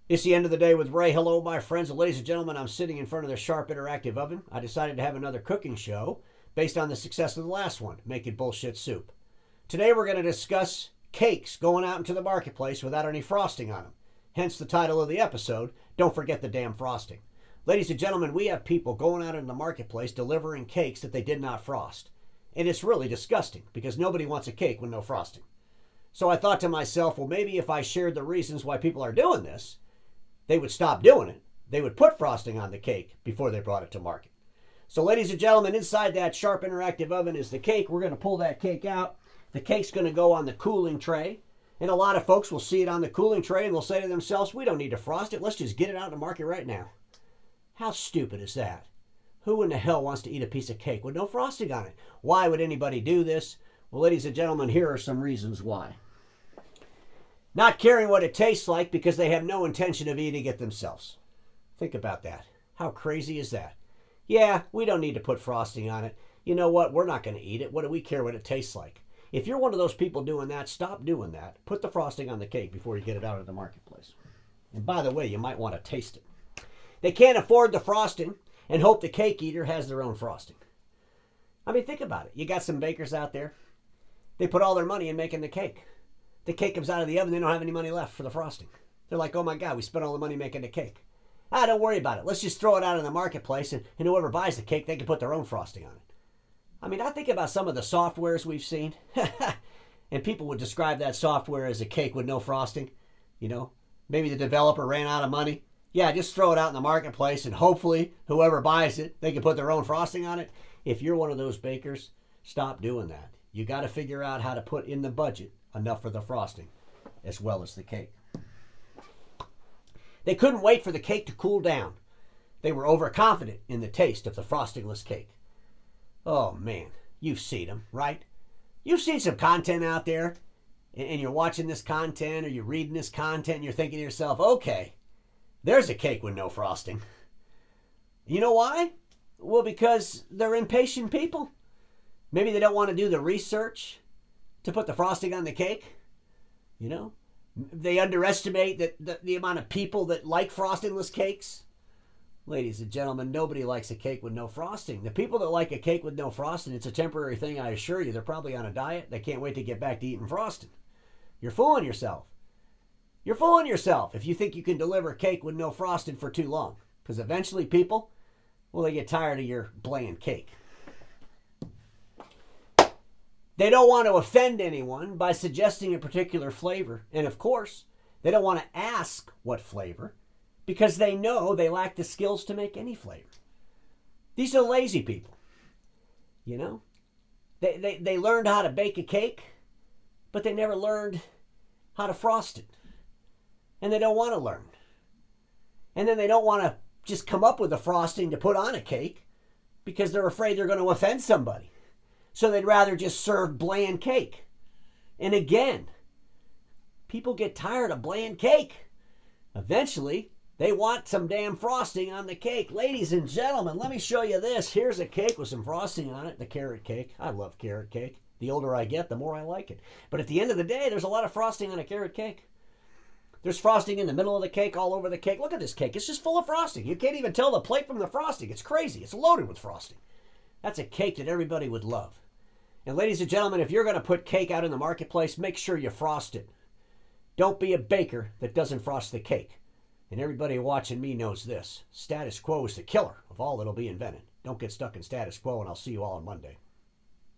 It's the end of the day with Ray. Hello, my friends. Ladies and gentlemen, I'm sitting in front of the Sharp Interactive Oven. I decided to have another cooking show based on the success of the last one, making bullshit soup. Today we're going to discuss cakes going out into the marketplace without any frosting on them. Hence the title of the episode, Don't Forget the Damn Frosting. Ladies and gentlemen, we have people going out in the marketplace delivering cakes that they did not frost. And it's really disgusting because nobody wants a cake with no frosting. So I thought to myself, well, maybe if I shared the reasons why people are doing this, they would stop doing it. They would put frosting on the cake before they brought it to market. So ladies and gentlemen, inside that Sharp Interactive Oven is the cake. We're going to pull that cake out. The cake's going to go on the cooling tray. And a lot of folks will see it on the cooling tray and they'll say to themselves, we don't need to frost it. Let's just get it out in the market right now. How stupid is that? Who in the hell wants to eat a piece of cake with no frosting on it? Why would anybody do this? Well, ladies and gentlemen, here are some reasons why. Not caring what it tastes like because they have no intention of eating it themselves. Think about that. How crazy is that? Yeah, we don't need to put frosting on it. You know what? We're not going to eat it. What do we care what it tastes like? If you're one of those people doing that, stop doing that. Put the frosting on the cake before you get it out of the marketplace. And by the way, you might want to taste it. They can't afford the frosting and hope the cake eater has their own frosting. I mean, think about it. You got some bakers out there. They put all their money in making the cake. The cake comes out of the oven, they don't have any money left for the frosting. They're like, oh my God, we spent all the money making the cake. Don't worry about it. Let's just throw it out in the marketplace and whoever buys the cake, they can put their own frosting on it. I mean, I think about some of the softwares we've seen. And people would describe that software as a cake with no frosting. You know, maybe the developer ran out of money. Yeah, just throw it out in the marketplace and hopefully whoever buys it, they can put their own frosting on it. If you're one of those bakers, stop doing that. You got to figure out how to put in the budget enough for the frosting as well as the cake. They couldn't wait for the cake to cool down. They were overconfident in the taste of the frostingless cake. Oh man, you've seen them, right? You've seen some content out there and you're watching this content or you're reading this content and you're thinking to yourself, okay, there's a cake with no frosting. You know why? Well, because they're impatient people. Maybe they don't want to do the research to put the frosting on the cake. You know, they underestimate the amount of people that like frostingless cakes. Ladies and gentlemen, nobody likes a cake with no frosting. The people that like a cake with no frosting, it's a temporary thing, I assure you. They're probably on a diet. They can't wait to get back to eating frosting. You're fooling yourself. You're fooling yourself if you think you can deliver cake with no frosting for too long. Because eventually people, well, they get tired of your bland cake. They don't want to offend anyone by suggesting a particular flavor. And of course, they don't want to ask what flavor because they know they lack the skills to make any flavor. These are lazy people. You know, they learned how to bake a cake, but they never learned how to frost it. And they don't want to learn. And then they don't want to just come up with a frosting to put on a cake because they're afraid they're going to offend somebody. So they'd rather just serve bland cake. And again, people get tired of bland cake. Eventually, they want some damn frosting on the cake. Ladies and gentlemen, let me show you this. Here's a cake with some frosting on it, the carrot cake. I love carrot cake. The older I get, the more I like it. But at the end of the day, there's a lot of frosting on a carrot cake. There's frosting in the middle of the cake, all over the cake. Look at this cake. It's just full of frosting. You can't even tell the plate from the frosting. It's crazy. It's loaded with frosting. That's a cake that everybody would love. And ladies and gentlemen, if you're going to put cake out in the marketplace, make sure you frost it. Don't be a baker that doesn't frost the cake. And everybody watching me knows this. Status quo is the killer of all that'll be invented. Don't get stuck in status quo, and I'll see you all on Monday.